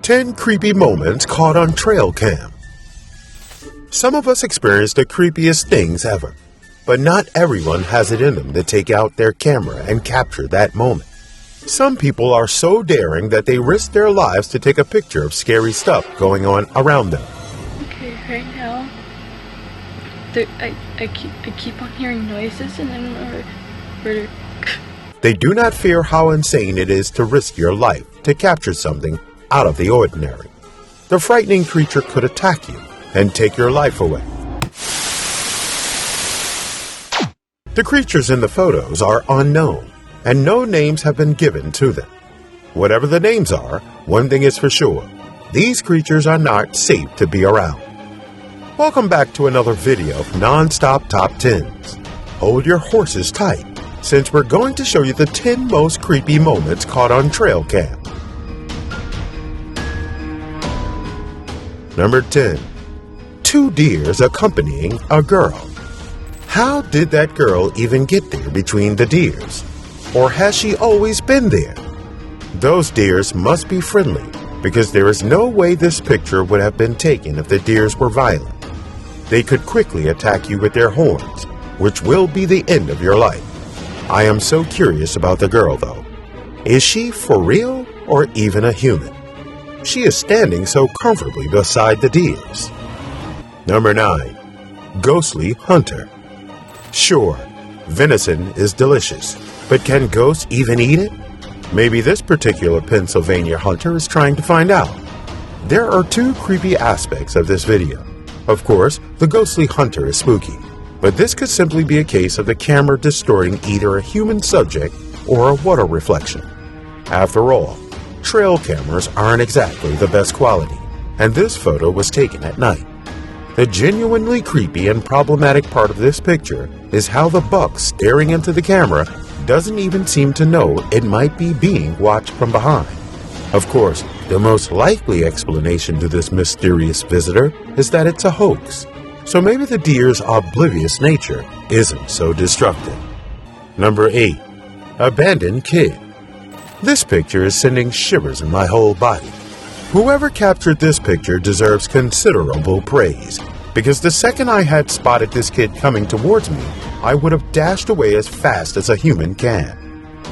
10 creepy moments caught on trail cam. Some of us experience the creepiest things ever, but not everyone has it in them to take out their camera and capture that moment. Some people are so daring that they risk their lives to take a picture of scary stuff going on around them. Okay, right now, I keep on hearing noises and then we're They do not fear how insane it is to risk your life to capture something out of the ordinary. The frightening creature could attack you and take your life away. The creatures in the photos are unknown, and no names have been given to them. Whatever the names are, one thing is for sure: these creatures are not safe to be around. Welcome back to another video of Non-Stop Top 10s. Hold your horses tight, since we're going to show you the 10 most creepy moments caught on trail cam. Number 10. 2 deers accompanying a girl. How did that girl even get there between the deers? Or has she always been there? Those deers must be friendly, because there is no way this picture would have been taken if the deers were violent. They could quickly attack you with their horns, which will be the end of your life. I am so curious about the girl, though. Is she for real or even a human? She is standing so comfortably beside the deers. Number 9. Ghostly hunter. Sure, venison is delicious, but can ghosts even eat it? Maybe this particular Pennsylvania hunter is trying to find out. There are 2 creepy aspects of this video. Of course, the ghostly hunter is spooky, but this could simply be a case of the camera distorting either a human subject or a water reflection. After all, trail cameras aren't exactly the best quality, and this photo was taken at night. The genuinely creepy and problematic part of this picture is how the buck staring into the camera doesn't even seem to know it might be being watched from behind. Of course, the most likely explanation to this mysterious visitor is that it's a hoax, so maybe the deer's oblivious nature isn't so destructive. Number 8. Abandoned kid. This picture is sending shivers in my whole body. Whoever captured this picture deserves considerable praise, because the second I had spotted this kid coming towards me, I would have dashed away as fast as a human can.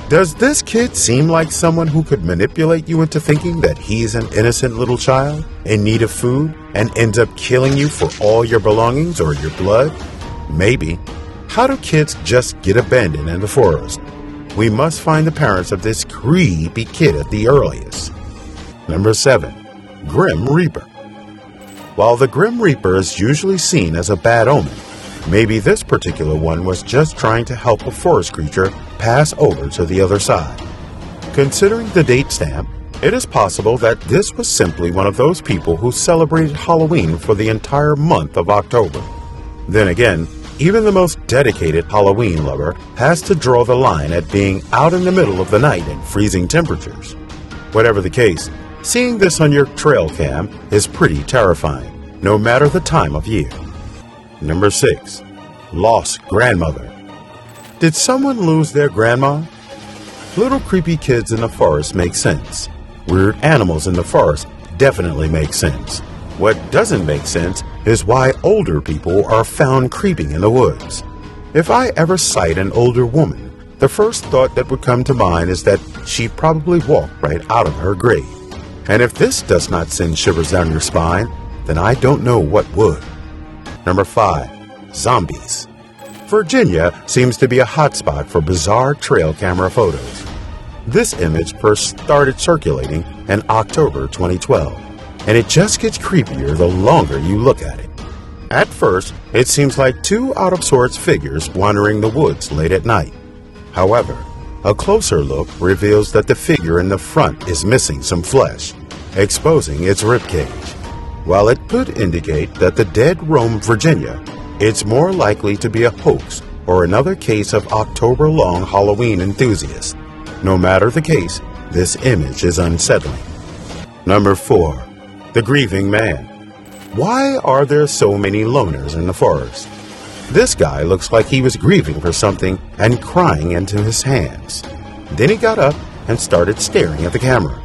Does this kid seem like someone who could manipulate you into thinking that he's an innocent little child in need of food and ends up killing you for all your belongings or your blood? Maybe. How do kids just get abandoned in the forest? We must find the parents of this creepy kid at the earliest. Number 7. Grim Reaper. While the Grim Reaper is usually seen as a bad omen, maybe this particular one was just trying to help a forest creature pass over to the other side. Considering the date stamp, it is possible that this was simply one of those people who celebrated Halloween for the entire month of October. Then again, even the most dedicated Halloween lover has to draw the line at being out in the middle of the night in freezing temperatures. Whatever the case, seeing this on your trail cam is pretty terrifying, no matter the time of year. Number 6. Lost grandmother. Did someone lose their grandma? Little creepy kids in the forest make sense. Weird animals in the forest definitely make sense. What doesn't make sense is why older people are found creeping in the woods. If I ever sight an older woman, the first thought that would come to mind is that she probably walked right out of her grave. And if this does not send shivers down your spine, then I don't know what would. Number 5. Zombies. Virginia seems to be a hotspot for bizarre trail camera photos. This image first started circulating in October 2012, and it just gets creepier the longer you look at it. At first, it seems like 2 out-of-sorts figures wandering the woods late at night. However, a closer look reveals that the figure in the front is missing some flesh, exposing its ribcage. While it could indicate that the dead roam Virginia, it's more likely to be a hoax or another case of October-long Halloween enthusiasts. No matter the case, this image is unsettling. Number 4. The grieving man. Why are there so many loners in the forest? This guy looks like he was grieving for something and crying into his hands. Then he got up and started staring at the camera.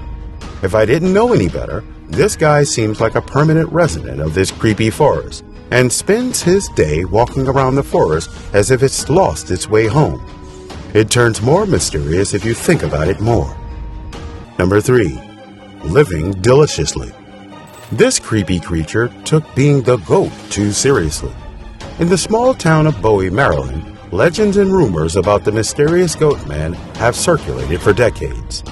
If I didn't know any better, This guy seems like a permanent resident of this creepy forest and spends his day walking around the forest as if it's lost its way home. It turns more mysterious if you think about it more. Number 3. Living deliciously. This creepy creature took being the goat too seriously. In the small town of Bowie, Maryland, legends and rumors about the mysterious goat man have circulated for decades.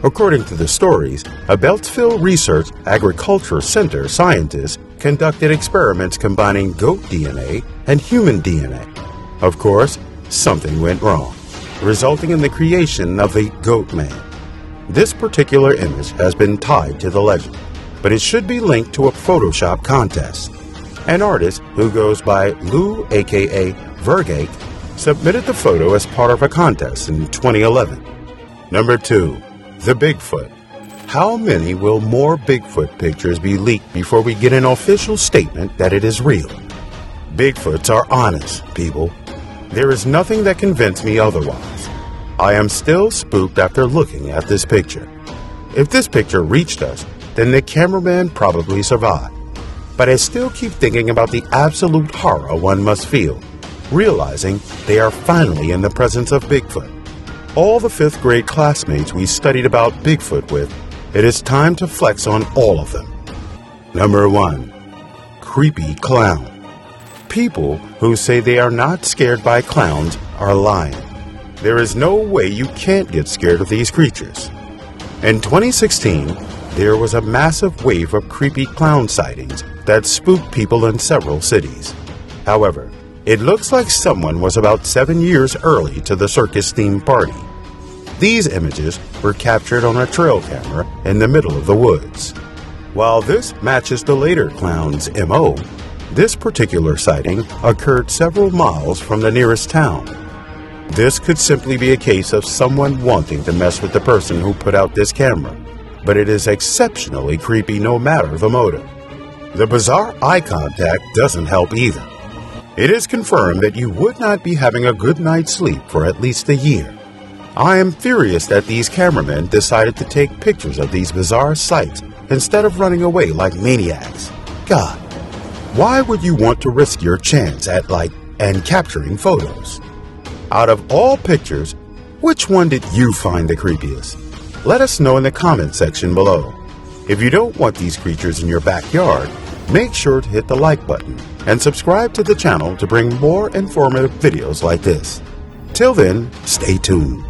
According to the stories, a Beltsville Research Agriculture Center scientist conducted experiments combining goat DNA and human DNA. Of course, something went wrong, resulting in the creation of the goat man. This particular image has been tied to the legend, but it should be linked to a Photoshop contest. An artist who goes by Lou aka Vergake submitted the photo as part of a contest in 2011. Number 2. The Bigfoot. How many will more Bigfoot pictures be leaked before we get an official statement that it is real? Bigfoots are honest, people. There is nothing that convinced me otherwise. I am still spooked after looking at this picture. If this picture reached us, then the cameraman probably survived. But I still keep thinking about the absolute horror one must feel, realizing they are finally in the presence of Bigfoot. All the 5th grade classmates we studied about Bigfoot with, it is time to flex on all of them. Number 1. Creepy clown. People who say they are not scared by clowns are lying. There is no way you can't get scared of these creatures. In 2016, there was a massive wave of creepy clown sightings that spooked people in several cities. However, it looks like someone was about 7 years early to the circus-themed party. These images were captured on a trail camera in the middle of the woods. While this matches the later clown's MO, this particular sighting occurred several miles from the nearest town. This could simply be a case of someone wanting to mess with the person who put out this camera, but it is exceptionally creepy no matter the motive. The bizarre eye contact doesn't help either. It is confirmed that you would not be having a good night's sleep for at least a year. I am furious that these cameramen decided to take pictures of these bizarre sights instead of running away like maniacs. God, why would you want to risk your chance at capturing photos? Out of all pictures, which one did you find the creepiest? Let us know in the comment section below. If you don't want these creatures in your backyard, make sure to hit the like button and subscribe to the channel to bring more informative videos like this. Till then, stay tuned.